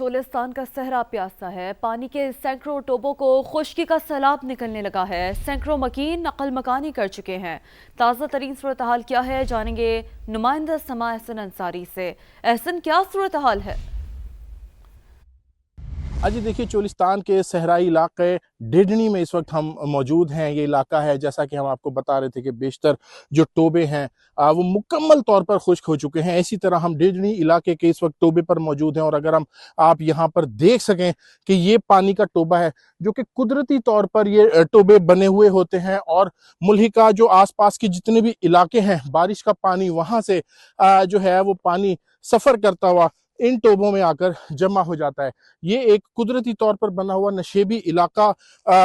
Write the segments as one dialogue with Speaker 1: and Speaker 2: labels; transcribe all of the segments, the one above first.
Speaker 1: चोलिस्तान का सहरा प्यासा है। पानी के सैकड़ों टोबों को खुश्की का सैलाब निकलने लगा है। सैकड़ों मकीन नकल मकानी कर चुके हैं। ताज़ा तरीन सूरत हाल क्या है, जानेंगे नुमाइंदा समा एहसन अंसारी से। एहसन, क्या सूरत हाल है?
Speaker 2: अजी देखिए, चोलिस्तान के सहराई इलाके डेडनी में इस वक्त हम मौजूद हैं। ये इलाका है, जैसा कि हम आपको बता रहे थे, कि बेशतर जो टोबे हैं वो मुकम्मल तौर पर खुश्क हो चुके हैं। इसी तरह हम डेडनी इलाके के इस वक्त टोबे पर मौजूद हैं और अगर हम आप यहाँ पर देख सकें कि ये पानी का टोबा है जो कि कुदरती तौर पर ये टोबे बने हुए होते हैं और मुल्हिका जो आसपास के जितने भी इलाके हैं, बारिश का पानी वहाँ से जो है वो पानी सफ़र करता हुआ इन टोबों में आकर जमा हो जाता है। ये एक कुदरती तौर पर बना हुआ नशेबी इलाका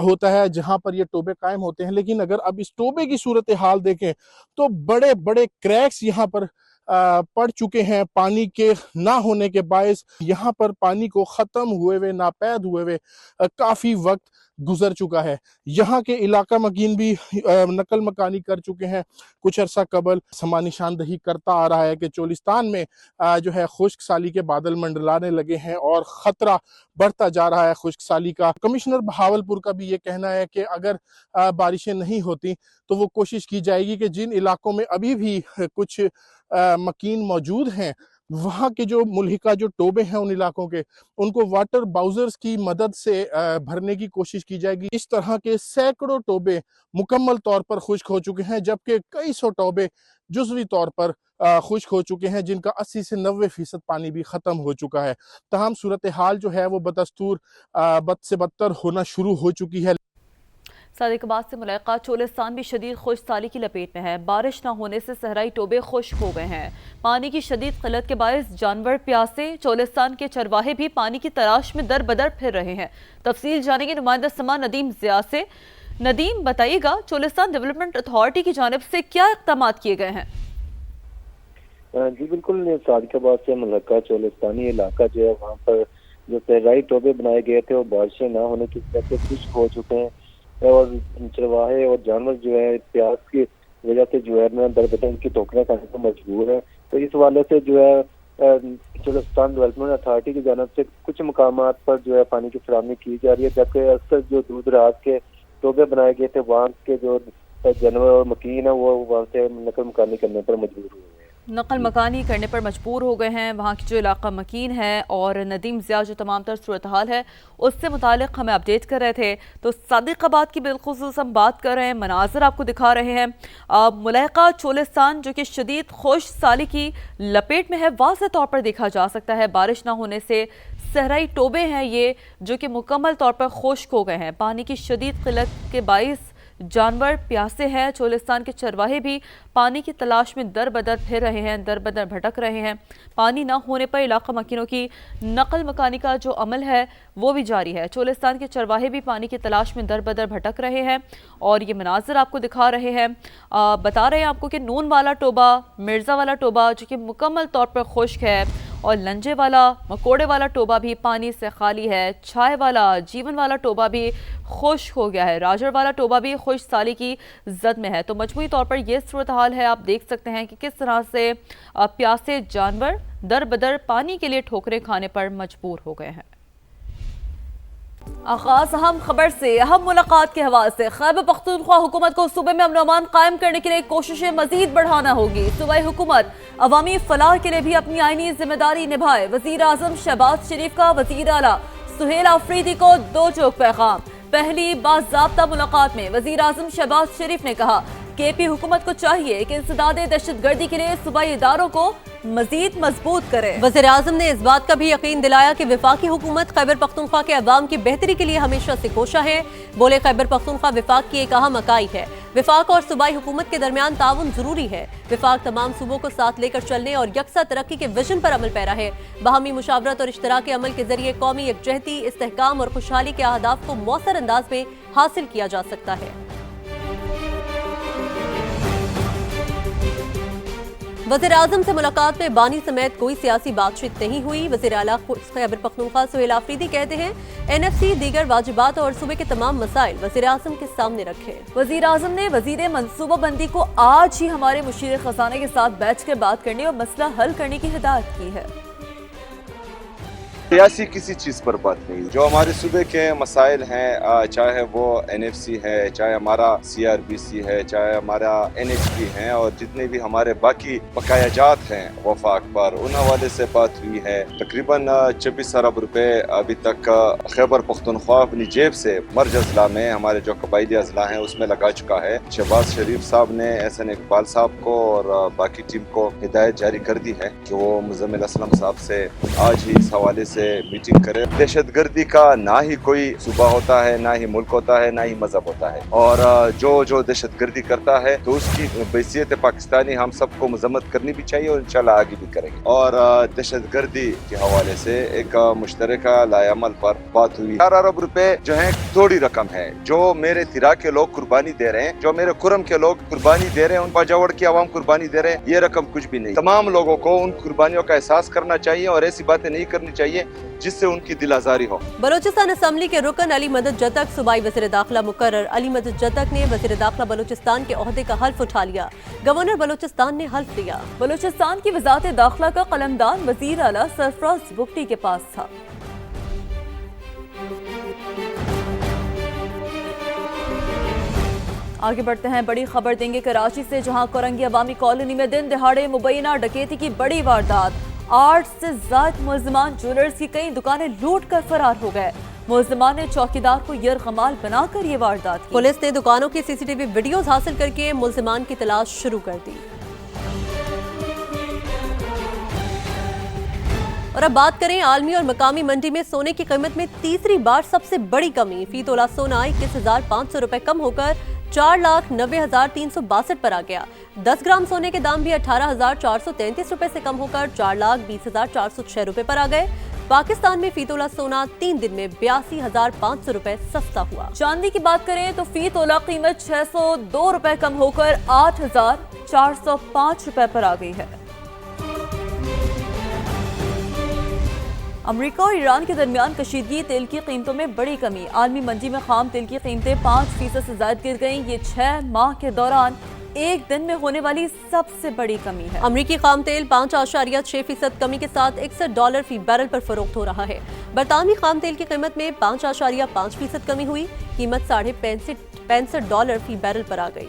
Speaker 2: होता है जहां पर ये टोबे कायम होते हैं। लेकिन अगर अब इस टोबे की सूरत हाल देखें तो बड़े बड़े क्रैक्स यहाँ पर पड़ चुके हैं। पानी के ना होने के बायस यहाँ पर पानी को ख़त्म हुए हुए, नापैद हुए हुए काफ़ी वक्त गुजर चुका है। यहाँ के इलाका मकीन भी नकल मकानी कर चुके हैं। कुछ अरसा कबल समा निशानदही करता आ रहा है कि चोलिस्तान में जो है खुश्क साली के बादल मंडलाने लगे हैं और ख़तरा बढ़ता जा रहा है खुश्क साली का। कमिश्नर बहावलपुर का भी ये कहना है कि अगर बारिशें नहीं होती तो वो कोशिश की जाएगी कि जिन इलाकों में अभी भी कुछ मकीन मौजूद हैं, वहाँ के जो मुल्हिका जो टोबे हैं उन इलाकों के, उनको वाटर बाउजर्स की मदद से भरने की कोशिश की जाएगी। इस तरह के सैकड़ों टोबे मुकम्मल तौर पर खुश्क हो चुके हैं, जबकि कई सौ टोबे जुज़वी तौर पर खुश्क हो चुके हैं, जिनका 80 से 90% पानी भी ख़त्म हो चुका है। तमाम सूरत हाल जो है वो बदस्तूर बद से बदतर होना शुरू हो चुकी है।
Speaker 1: सादिकाबाद से मुलाकात। चोलिस्तान भी शदीद खुश्क साली की लपेट में है। बारिश न होने से सहराई टोबे खुश्क हो गए हैं। पानी की शदीद किल्लत के बायस जानवर प्यासे। चोलिस्तान के चरवाहे भी पानी की तलाश में दर बदर फिर रहे हैं। तफसील जानेंगे नुमाइंदा समा नदीम ज़िया से। नदीम, बताइएगा, चोलिस्तान डेवलपमेंट अथॉरिटी की जानिब से क्या इक़दाम किए गए हैं?
Speaker 3: जी बिल्कुल, सादिकाबाद से मुलाकात। चोलिस्तानी इलाका जो है वहाँ पर जो सहराई टोबे बनाए गए थे वो बारिशें ना होने की वजह से खुश्क हो चुके हैं और चरवाहे और जानवर जो है प्यास की वजह से जो है ना दर की टोकरियां खाने को मजबूर है। तो इस वाले से जो है चोलिस्तान डेवलपमेंट अथॉरिटी की जानब से कुछ मकामात पर जो है पानी की फराहमी की जा रही है, जबकि अक्सर जो दूर दराज के टोबे बनाए गए थे वहाँ के जो जानवर और मकीन है वो वहाँ से नकल मकानी करने पर मजबूर हुए हैं।
Speaker 1: नकल मकानी करने पर मजबूर हो गए हैं वहाँ की जो इलाका मकीन है। और नदीम ज़िया जो तमाम तर सूरत हाल है उससे मुतालिक हमें अपडेट कर रहे थे। तो सादिकाबाद की बिलखुसूस हम बात कर रहे हैं, मनाजर आपको दिखा रहे हैं। मुलाका चोलिस्तान जो कि शदीद खुश्क साली की लपेट में है, वाज़ेह तौर पर देखा जा सकता है। बारिश ना होने से सहराई टोबे हैं ये जो कि मुकम्मल तौर पर खुश्क हो गए हैं। पानी की शदीद किल्लत के बाइस जानवर प्यासे हैं। चोलिस्तान के चरवाहे भी पानी की तलाश में दर बदर फिर रहे हैं, दर बदर भटक रहे हैं। पानी न होने पर इलाका मकीनों की नकल मकानी का जो अमल है वो भी जारी है। चोलिस्तान के चरवाहे भी पानी की तलाश में दर बदर भटक रहे हैं और ये मनाजिर आपको दिखा रहे हैं। बता रहे हैं आपको कि नून वाला टोबा, मिर्ज़ा वाला टोबा जो कि मुकम्मल तौर पर खुश्क है और लंजे वाला, मकोड़े वाला टोबा भी पानी से खाली है। छाए वाला, जीवन वाला टोबा भी खुश्क हो गया है। राजर वाला टोबा भी खुश्क साली की जद में है। तो मजमूई तौर पर यह सूरत हाल है। आप देख सकते हैं कि किस तरह से प्यासे जानवर दर बदर पानी के लिए ठोकरें खाने पर मजबूर हो गए हैं। आगाज अहम खबर से, अहम मुलाकात के हवाले से। खैबर पख्तूनख्वा हुकूमत को सूबे में अमन अमान कायम करने के लिए कोशिशें मजीद बढ़ाना होगी। सूबाई हुकूमत अवामी फलाह के लिए भी अपनी आईनी जिम्मेदारी निभाए। वजीर आजम शहबाज शरीफ का वजीर आला सुहेल आफरीदी को दो चौक पैगाम। पहली बाज़ाब्ता मुलाकात में वजीर आजम शहबाज शरीफ ने कहा KP हुकूमत को चाहिए कि इंसदादे दहशतगर्दी के लिए सूबाई इदारों को मजीद मजबूत करे। वज़ीर आज़म ने इस बात का भी यकीन दिलाया कि वफाकी हुकूमत खैबर पख्तूनख्वा के अवाम की बेहतरी के लिए हमेशा से कोशा है। बोले खैबर पख्तूनख्वा विफाक की एक अहम इकाई है। विफाक और सूबाई हुकूमत के दरमियान ताउन जरूरी है। विफाक तमाम सूबों को साथ लेकर चलने और यकसा तरक्की के विजन पर अमल पैरा है। बाहमी मुशावरत और इश्तराकी अमल के जरिए कौमी यकजहती, इस्तेहकाम और खुशहाली के अहदाफ को मौसर अंदाज में हासिल किया जा सकता है। वज़ीर आज़म से मुलाकात में बानी समेत कोई सियासी बातचीत नहीं हुई। वज़ीर आला खैबर पख्तूनख्वा सुहेल आफरीदी कहते हैं NFC दीगर वाजिबात और सूबे के तमाम मसाइल वज़ीर आज़म के सामने रखे। वज़ीर आज़म ने वज़ीर मनसूबाबंदी को आज ही हमारे मुशीर खजाने के साथ बैठ कर बात करने और मसला हल करने की हिदायत की है।
Speaker 4: सियासी किसी चीज़ पर बात नहीं। जो हमारे सूबे के मसाइल हैं, चाहे वो NFC है, चाहे हमारा CRBC है, चाहे हमारा NHP है, और जितने भी हमारे बाकी बकायाजात हैं वफाक पर, उन हवाले से बात हुई है। तकरीबन 26 अरब रुपए अभी तक खैबर पख्तूनख्वा अपनी जेब से मर्ज अजला में, हमारे जो कबायली अजला हैं उसमें लगा चुका है। शहबाज शरीफ साहब ने SN इकबाल साहब को और बाकी टीम को हिदायत जारी कर दी है कि वो मुजम्मिल असलम साहब से आज ही इस हवाले से मीटिंग करे। दहशतगर्दी का ना ही कोई सूबा होता है, ना ही मुल्क होता है, ना ही मजहब होता है, और जो दहशतगर्दी करता है तो उसकी बैसियत पाकिस्तानी हम सबको मजम्मत करनी भी चाहिए और इंशाल्लाह आगे भी करेंगे। और दहशतगर्दी के हवाले से एक मुश्तरका लाएअमल पर बात हुई। 4 अरब रुपए जो है थोड़ी रकम है, जो मेरे तिरा के लोग कुर्बानी दे रहे हैं, जो मेरे खुरम के लोग कुर्बानी दे रहे हैं, उन पाजावड़ की आवाम कुर्बानी दे रहे हैं, ये रकम कुछ भी नहीं। तमाम लोगों को उन कुर्बानियों का एहसास करना चाहिए और ऐसी बातें नहीं करनी चाहिए जिससे उनकी दिल आजारी हो।
Speaker 5: बलोचिस्तान असम्बली के रुकन अली मदद जतक सूबाई वज़ीर दाखिला मुकर्रर। अली मदद जतक ने वज़ीर दाखिला बलोचिस्तान के ओहदे का हल्फ उठा लिया। गवर्नर बलोचिस्तान ने हल्फ लिया।
Speaker 1: बलोचिस्तान की वज़ारत दाखिला का कलमदान वज़ीर आला सरफराज बुगटी के पास था। आगे बढ़ते हैं, बड़ी खबर देंगे कराची से, जहां कोरंगी अवामी कॉलोनी में दिन दिहाड़े मुबैना डकैती की बड़ी वारदात। 8 से ज्यादा मुलजमान ज्वेलर्स की कई दुकानें लूट कर फरार हो गए। मुलजमान ने चौकीदार को यरगमाल बनाकर ये वारदात की।
Speaker 5: पुलिस ने दुकानों की CCTV वीडियोस हासिल करके मुलजमान की तलाश शुरू कर दी। और अब बात करें आलमी और मकामी मंडी में सोने की कीमत में तीसरी बार सबसे बड़ी कमी। फी तोला सोना 21,500 रुपए कम होकर 4,90,362 पर आ गया। 10 ग्राम सोने के दाम भी 18,433 रुपए से कम होकर 4,20,406 रुपए पर आ गए। पाकिस्तान में फी तोला सोना 3 दिन में 82,500 रुपए सस्ता हुआ।
Speaker 1: चांदी की बात करें तो फी तोला कीमत 602 रुपए कम होकर 8,405 रुपए पर आ गई है। अमेरिका और ईरान के दरमियान कशीदगी, तेल की कीमतों में बड़ी कमी। आलमी मंडी में खाम तेल की कीमतें 5% से ज्यादा गिर गईं। ये 6 माह के दौरान एक दिन में होने वाली सबसे बड़ी कमी है।
Speaker 5: अमरीकी खाम तेल 5.6% कमी के साथ $61 फी बैरल पर फरोख्त हो रहा है। बरतानवी खाम तेल की कीमत में 5.5% कमी हुई। कीमत $65 फी बैरल पर आ गई।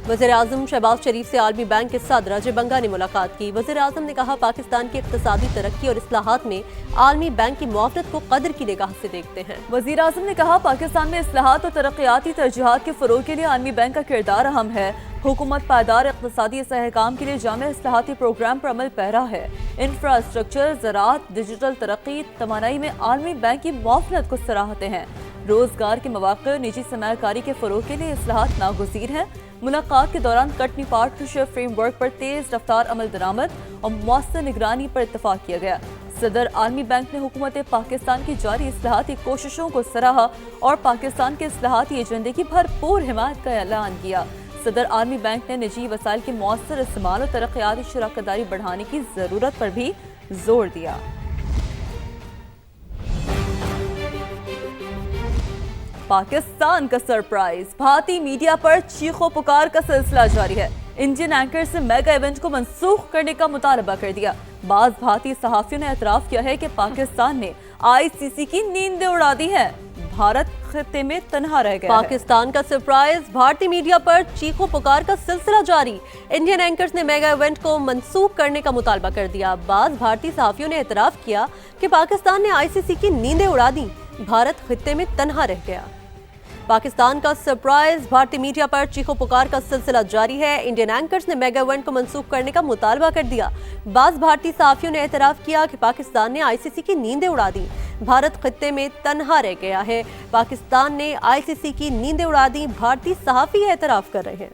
Speaker 5: वज़ीर आज़म शहबाज शरीफ से आलमी बैंक के सदर अजय बंगा ने मुलाकात की। वज़ीर आज़म ने कहा, पाकिस्तान की इक़्तिसादी तरक्की और इस्लाहात में आलमी बैंक की मुआवनत को कदर की निगाह से देखते हैं।
Speaker 1: वज़ीर आज़म ने कहा, पाकिस्तान में इस्लाहात और तरक्याती तरजीहात के फ़रोग़ के लिए आलमी बैंक का किरदार अहम है। हुकूमत पायदार इक़्तिसादी इस्तेहकाम के लिए जामे इस्लाहाती प्रोग्राम पर अमल पैरा है। इंफ्रास्ट्रक्चर, ज़राअत, डिजिटल तरक्की, तवानाई में आलमी बैंक की मुआवनत को सराहते हैं। रोजगार के मौक़े, निजी सरमायाकारी के फ़रोग़ के लिए इस्लाहात नागुज़ीर हैं। मुलाकात के दौरान कटनी पार्टनरशिप फ्रेमवर्क पर तेज रफ्तार अमल दरामद और मौसर निगरानी पर इत्तफाक किया गया। सदर आलमी बैंक ने हुकूमत पाकिस्तान की जारी इस्लाहाती कोशिशों को सराहा और पाकिस्तान के इस्लाहाती एजेंडे की भरपूर हिमायत का ऐलान किया। सदर आलमी बैंक ने निजी वसाइल के मौसर इस्तेमाल और तरक्याती शराकतदारी बढ़ाने की ज़रूरत पर भी जोर दिया। पाकिस्तान का सरप्राइज, भारतीय मीडिया पर चीखों पुकार का सिलसिला जारी है। इंडियन एंकर से मेगा इवेंट को मंसूख करने का मुतालबा कर दिया। बाज़ भारतीय सहाफ़ियों ने एतराफ़ किया है कि पाकिस्तान ने ICC की नींदें उड़ा दी है। भारत खित्ते में तन्हा रह गया।
Speaker 5: पाकिस्तान का सरप्राइज, भारतीय मीडिया पर चीखों पुकार का सिलसिला जारी। इंडियन एंकर्स ने मेगा इवेंट को मंसूख करने का मुतालबा कर दिया। बाज़ भारतीय सहाफ़ियों ने एतराफ़ किया कि पाकिस्तान ने ICC की नींदें उड़ा दी। भारत खित्ते में तन्हा रह गया। पाकिस्तान का सरप्राइज, भारतीय मीडिया पर चीखों पुकार का सिलसिला जारी है। इंडियन एंकर्स ने मेगा इवेंट को मंसूख करने का मुतालबा कर दिया। बाज़ भारतीय सहाफ़ियों ने एतराफ़ किया कि पाकिस्तान ने ICC की नींदें उड़ा दी। भारत खित्ते में तन्हा रह गया है। पाकिस्तान ने ICC की नींदें उड़ा दी, भारतीय सहाफ़ी एतराफ़ कर रहे हैं।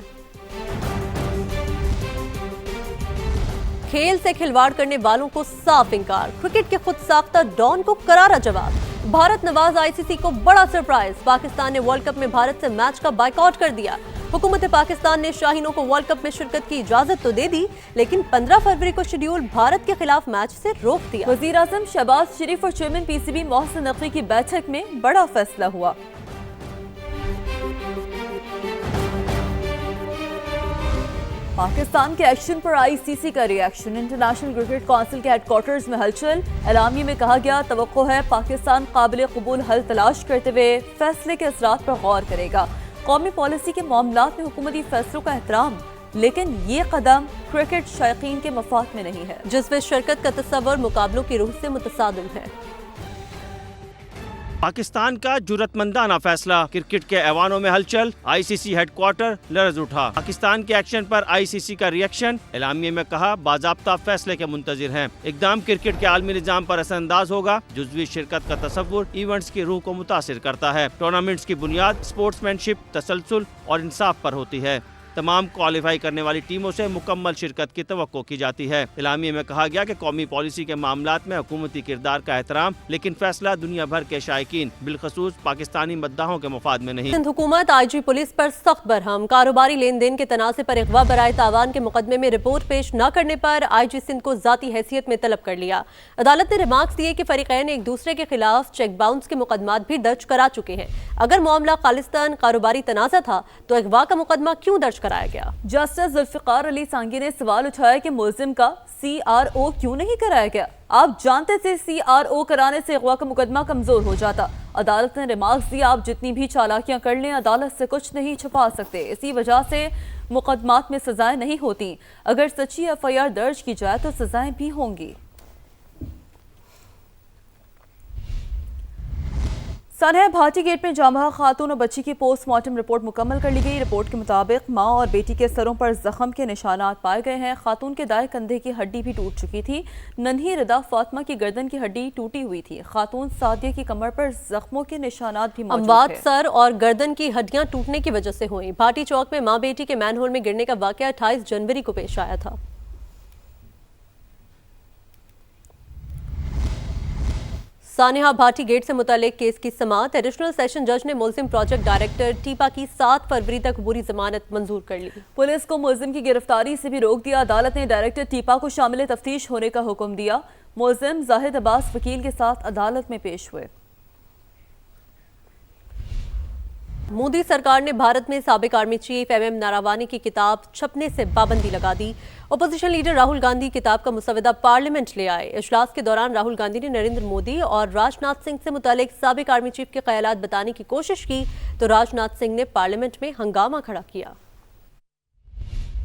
Speaker 5: खेल से खिलवाड़ करने वालों को साफ इंकार। क्रिकेट के खुद साख्ता डॉन को करारा जवाब। भारत नवाज ICC को बड़ा सरप्राइज। पाकिस्तान ने वर्ल्ड कप में भारत से मैच का बायकॉट कर दिया। हुकूमत पाकिस्तान ने शाहीनों को वर्ल्ड कप में शिरकत की इजाजत तो दे दी, लेकिन 15 फरवरी को शेड्यूल भारत के खिलाफ मैच से रोक दिया।
Speaker 1: वज़ीर आज़म शहबाज शरीफ और चेयरमैन PCB मोहसिन नकवी की बैठक में बड़ा फैसला हुआ। पाकिस्तान के एक्शन पर आईसीसी का रिएक्शन। इंटरनेशनल क्रिकेट काउंसिल के हेडक्वार्टर्स में हलचल। एलामिया में कहा गया, तवक्को है पाकिस्तान काबिल कबूल हल तलाश करते हुए फैसले के असरात पर गौर करेगा। कौमी पॉलिसी के मामलात में हुकूमती फैसलों का एहतराम, लेकिन ये कदम क्रिकेट शायकीन के मफाद में नहीं है,
Speaker 5: जिसमें शिरकत का तस्वर मुकाबलों की रूह से मुतसादिम है।
Speaker 6: पाकिस्तान का जुर्रतमंदाना फैसला, क्रिकेट के ऐवानों में हलचल, आईसीसी हेडक्वार्टर लर्ज उठा। पाकिस्तान के एक्शन पर आईसीसी का रिएक्शन। एलामिया में कहा, बाज़ाब्ता फैसले के मुंतजिर हैं। इकदाम क्रिकेट के आलमी निज़ाम पर असरअंदाज होगा। जुज़वी शिरकत का तसव्वुर इवेंट्स की रूह को मुतासिर करता है। टूर्नामेंट्स की बुनियाद स्पोर्ट्समैनशिप, तसलसल और इंसाफ पर होती है। तमाम क्वालिफाई करने वाली टीमों से मुकम्मल शिरकत की तवक्को की जाती है। एलामिया में कहा गया कि कौमी पॉलिसी के मामलात में हुकूमती किरदार का एहतराम, लेकिन फैसला दुनिया भर के शायकीन बिलखसूस पाकिस्तानी मद्दाहों के मफाद में नहीं।
Speaker 5: सिंध हुकूमत आईजी पुलिस पर सख्त बरहम। कारोबारी लेन देन के तनाज़े पर अगवा बराए तावान के मुकदमे में रिपोर्ट पेश न करने पर आईजी सिंध को जाती हैसियत में तलब कर लिया। अदालत ने रिमार्क्स दिए कि फरीकैन एक दूसरे के खिलाफ चेक बाउंस के मुकदमात भी दर्ज करा चुके हैं। अगर मामला खालिस्तान कारोबारी तनाज़ा था तो अगवा का मुकदमा क्यों दर्ज कराया गया?
Speaker 1: जस्टिस जुल्फिकार अली सांगी ने सवाल उठाया कि मुल्जिम का CRO क्यों नहीं कराया गया। आप जानते थे CRO कराने से अगवा का मुकदमा कमजोर हो जाता। अदालत ने रिमार्क्स दिया, आप जितनी भी चालाकियां कर लें, अदालत से कुछ नहीं छुपा सकते। इसी वजह से मुकदमात में सजाएं नहीं होती। अगर सच्ची FIR दर्ज की जाए तो सजाएं भी होंगी। सानहा भाटी गेट में जामहा खातून और बच्ची की पोस्टमार्टम रिपोर्ट मुकम्मल कर ली गई। रिपोर्ट के मुताबिक मां और बेटी के सरों पर जख्म के निशानात पाए गए हैं। खातून के दाएं कंधे की हड्डी भी टूट चुकी थी। नन्ही रिदा फातिमा की गर्दन की हड्डी टूटी हुई थी। खातून सादिया की कमर पर जख्मों के निशानात भी मौजूद
Speaker 5: अमवात
Speaker 1: थे।
Speaker 5: सर और गर्दन की हड्डियां टूटने की वजह से हुई। भाटी चौक में मां बेटी के मैनहोल में गिरने का वाकया 28 जनवरी को पेश आया था। सानिहा भाटी गेट से मुतालिक केस की समाअत। एडिशनल सेशन जज ने मुल्जिम प्रोजेक्ट डायरेक्टर टीपा की 7 फरवरी तक बुरी जमानत मंजूर कर ली।
Speaker 1: पुलिस को मुल्जिम की गिरफ्तारी से भी रोक दिया। अदालत ने डायरेक्टर टीपा को शामिल तफ्तीश होने का हुक्म दिया। मुल्जिम जाहिद अब्बास वकील के साथ अदालत में पेश हुए।
Speaker 5: मोदी सरकार ने भारत में साबिक आर्मी चीफ MM नारावानी की किताब छपने से पाबंदी लगा दी। अपोजिशन लीडर राहुल गांधी किताब का मुसवदा पार्लियामेंट ले आए। इजलास के दौरान राहुल गांधी ने नरेंद्र मोदी और राजनाथ सिंह से मुतालिक साबिक आर्मी चीफ के ख्यालात बताने की कोशिश की तो राजनाथ सिंह ने पार्लियामेंट में हंगामा खड़ा किया।